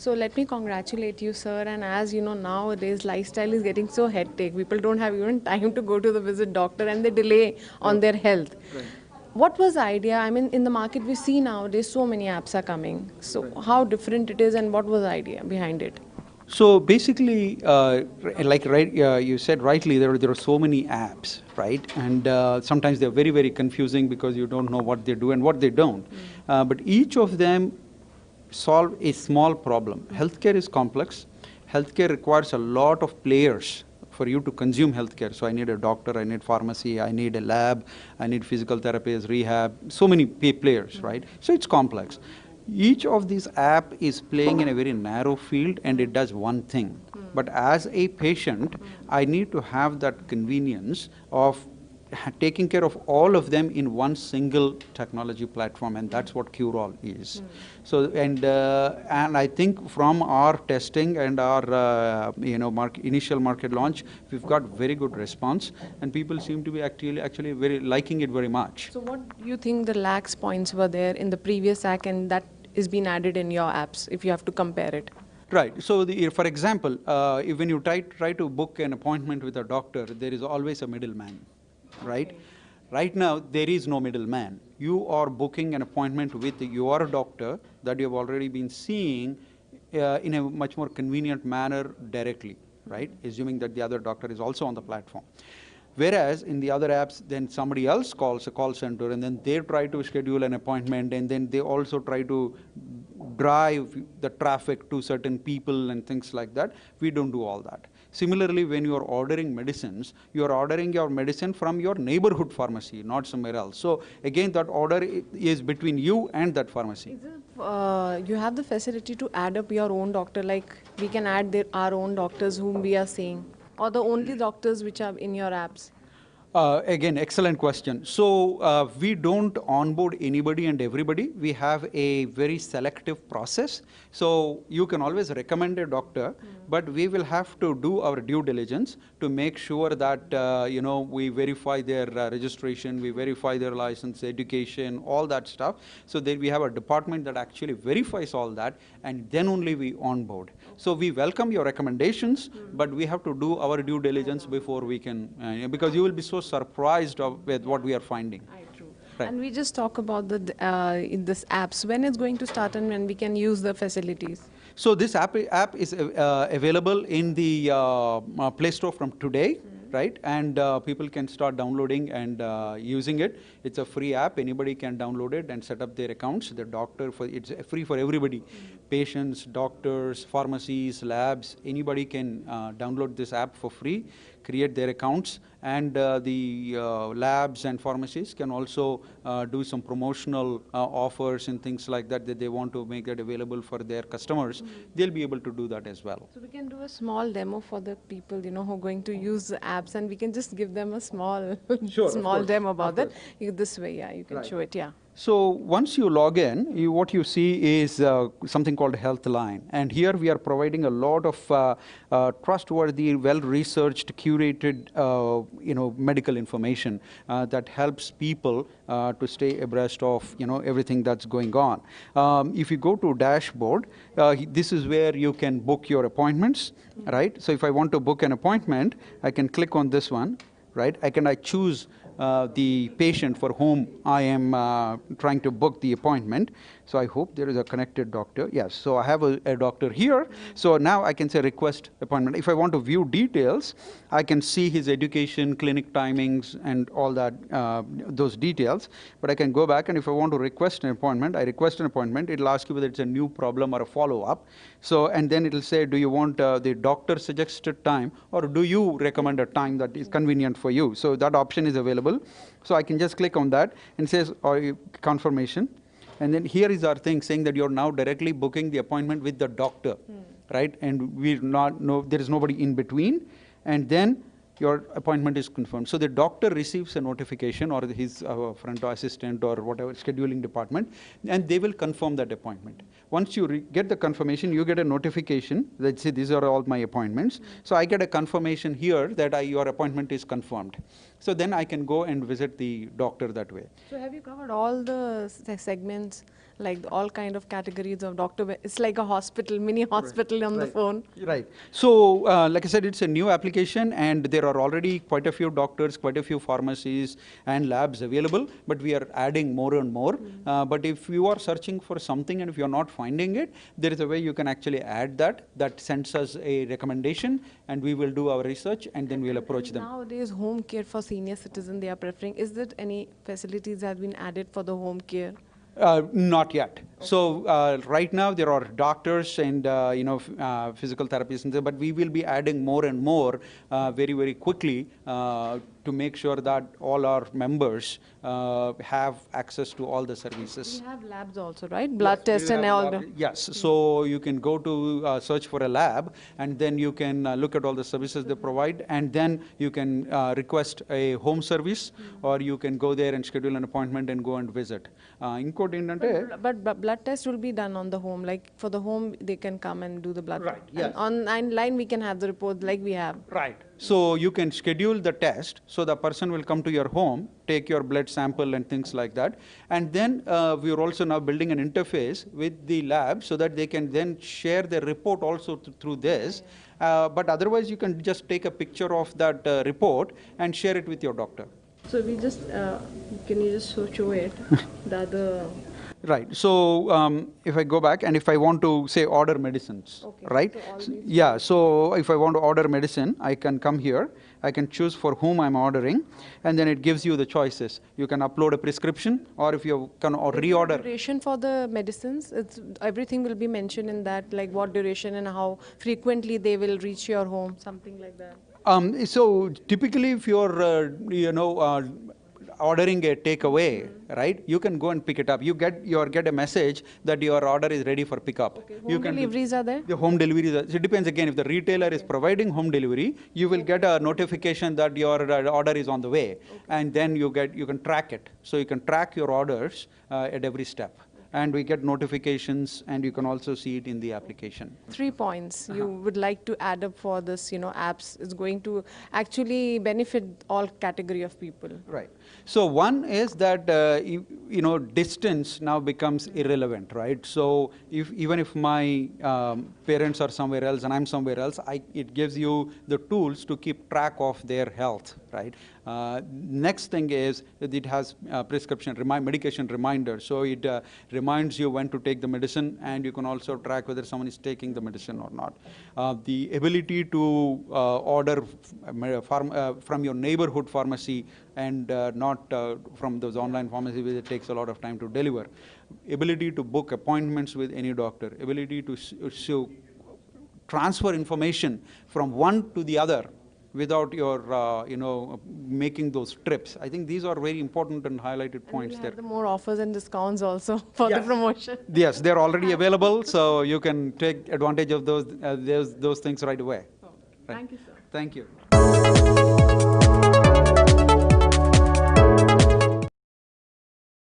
So let me congratulate you, sir. And as you know, nowadays lifestyle is getting so hectic. People don't have even time to go to the visit doctor, and they delay on their health. Right. What was the idea? I mean, in the market we see nowadays so many apps are coming. So how different it is, and what was the idea behind it? So basically, you said rightly, there are so many apps, right? And sometimes they're very, very confusing because you don't know what they do and what they don't. But each of them solve a small problem. Healthcare is complex. Healthcare requires a lot of players for you to consume healthcare. So I need a doctor, I need pharmacy, I need a lab, I need physical therapists, rehab, so many players, right? So it's complex. Each of these app is playing in a very narrow field and it does one thing. But as a patient, I need to have that convenience of taking care of all of them in one single technology platform, and that's what Qural is. So, and I think from our testing and our initial market launch, we've got very good response, and people seem to be actually very liking it very much. So what do you think the lax points were there in the previous app and that is being added in your apps, if you have to compare it? Right. So, for example, when you try to book an appointment with a doctor, there is always a middleman, right? Okay. Right now, there is no middleman. You are booking an appointment with your doctor that you have already been seeing in a much more convenient manner directly, right? Assuming that the other doctor is also on the platform. Whereas in the other apps, then somebody else calls a call center and then they try to schedule an appointment, and then they also try to drive the traffic to certain people and things like that. We don't do all that. Similarly, when you are ordering medicines, you are ordering your medicine from your neighborhood pharmacy, not somewhere else. So again, that order is between you and that pharmacy. Is it, you have the facility to add up your own doctor, like we can add our own doctors whom we are seeing, or the only doctors which are in your apps? Again, excellent question. So we don't onboard anybody and everybody. We have a very selective process. So you can always recommend a doctor, but we will have to do our due diligence to make sure that we verify their registration, we verify their license, education, all that stuff. So then we have a department that actually verifies all that, and then only we onboard. So we welcome your recommendations, but we have to do our due diligence before we can, because you will be so surprised with what we are finding. True. Right. And we just talk about in this apps, when it's going to start and when we can use the facilities. So this app is available in the Play Store from today, right? And people can start downloading and using it. It's a free app. Anybody can download it and set up their accounts. The doctor, it's free for everybody. Patients, doctors, pharmacies, labs, anybody can download this app for free, create their accounts, and the labs and pharmacies can also do some promotional offers and things like that they want to make that available for their customers. They'll be able to do that as well. So we can do a small demo for the people, who are going to use the apps, and we can just give them a small, small demo about that. This way, yeah, you can show it, yeah. So once you log in, what you see is something called Healthline. And here we are providing a lot of trustworthy, well-researched, curated medical information that helps people to stay abreast of everything that's going on. If you go to dashboard, this is where you can book your appointments, right? So if I want to book an appointment, I can click on this one, right? I choose the patient for whom I am trying to book the appointment. So I hope there is a connected doctor. Yes, so I have a doctor here. So now I can say request appointment. If I want to view details, I can see his education, clinic timings, and all that, those details. But I can go back, and if I want to request an appointment, I request an appointment. It'll ask you whether it's a new problem or a follow-up. So, and then it'll say, do you want the doctor suggested time, or do you recommend a time that is convenient for you? So that option is available. So I can just click on that and says confirmation. And then here is our thing saying that you're now directly booking the appointment with the doctor, right? And there is nobody in between. And then your appointment is confirmed. So the doctor receives a notification, or his front assistant or whatever scheduling department, and they will confirm that appointment. Once you get the confirmation, you get a notification that say these are all my appointments. So I get a confirmation here that your appointment is confirmed. So then I can go and visit the doctor that way. So have you covered all the segments, like all kind of categories of doctor? It's like a hospital, mini hospital on the phone. Right. So, like I said, it's a new application, and there are already quite a few doctors, quite a few pharmacies and labs available, but we are adding more and more. But if you are searching for something and if you're not finding it, there is a way you can actually add that. That sends us a recommendation, and we will do our research, and then we'll approach them. Nowadays, home care for senior citizen they are preferring. Is there any facilities that have been added for the home care? Not yet. So right now there are doctors and physical therapists, and but we will be adding more and more very, very quickly to make sure that all our members have access to all the services. We have labs also, right? Blood test and all the. Yes. So you can go to search for a lab, and then you can look at all the services they provide, and then you can request a home service, or you can go there and schedule an appointment and go and visit. But blood test will be done on the home. Like for the home, they can come and do the blood. Right. Yes. And online, we can have the report like we have. Right. So you can schedule the test. So the person will come to your home, take your blood sample and things like that. And then we are also now building an interface with the lab so that they can then share their report also through this. But otherwise, you can just take a picture of that report and share it with your doctor. So we just, can you just show it? The other. Right. So if I go back and if I want to say order medicines, Okay. right? So Yeah. So if I want to order medicine, I can come here. I can choose for whom I'm ordering, and then it gives you the choices. You can upload a prescription, or if you can reorder. Duration for the medicines, everything will be mentioned in that, like what duration and how frequently they will reach your home, something like that. So typically, if you're ordering a takeaway, right? You can go and pick it up. You get a message that your order is ready for pickup. Okay. Home deliveries are there? The home deliveries. It depends again. If the retailer is providing home delivery, you will get a notification that your order is on the way, and then you can track it. So you can track your orders at every step. And we get notifications, and you can also see it in the application. 3 points you would like to add up for this, apps is going to actually benefit all category of people. Right. So one is that distance now becomes irrelevant, right? So even if my parents are somewhere else and I'm somewhere else, it gives you the tools to keep track of their health, right? Next thing is that it has prescription medication reminder. So it reminds you when to take the medicine, and you can also track whether someone is taking the medicine or not. The ability to order from your neighborhood pharmacy and not from those online pharmacies where it takes a lot of time to deliver. Ability to book appointments with any doctor. Ability to transfer information from one to the other without your, making those trips. I think these are very important and highlighted points there. The more offers and discounts also for the promotion. Yes, they're already available, so you can take advantage of those things right away. Thank you, sir. Thank you.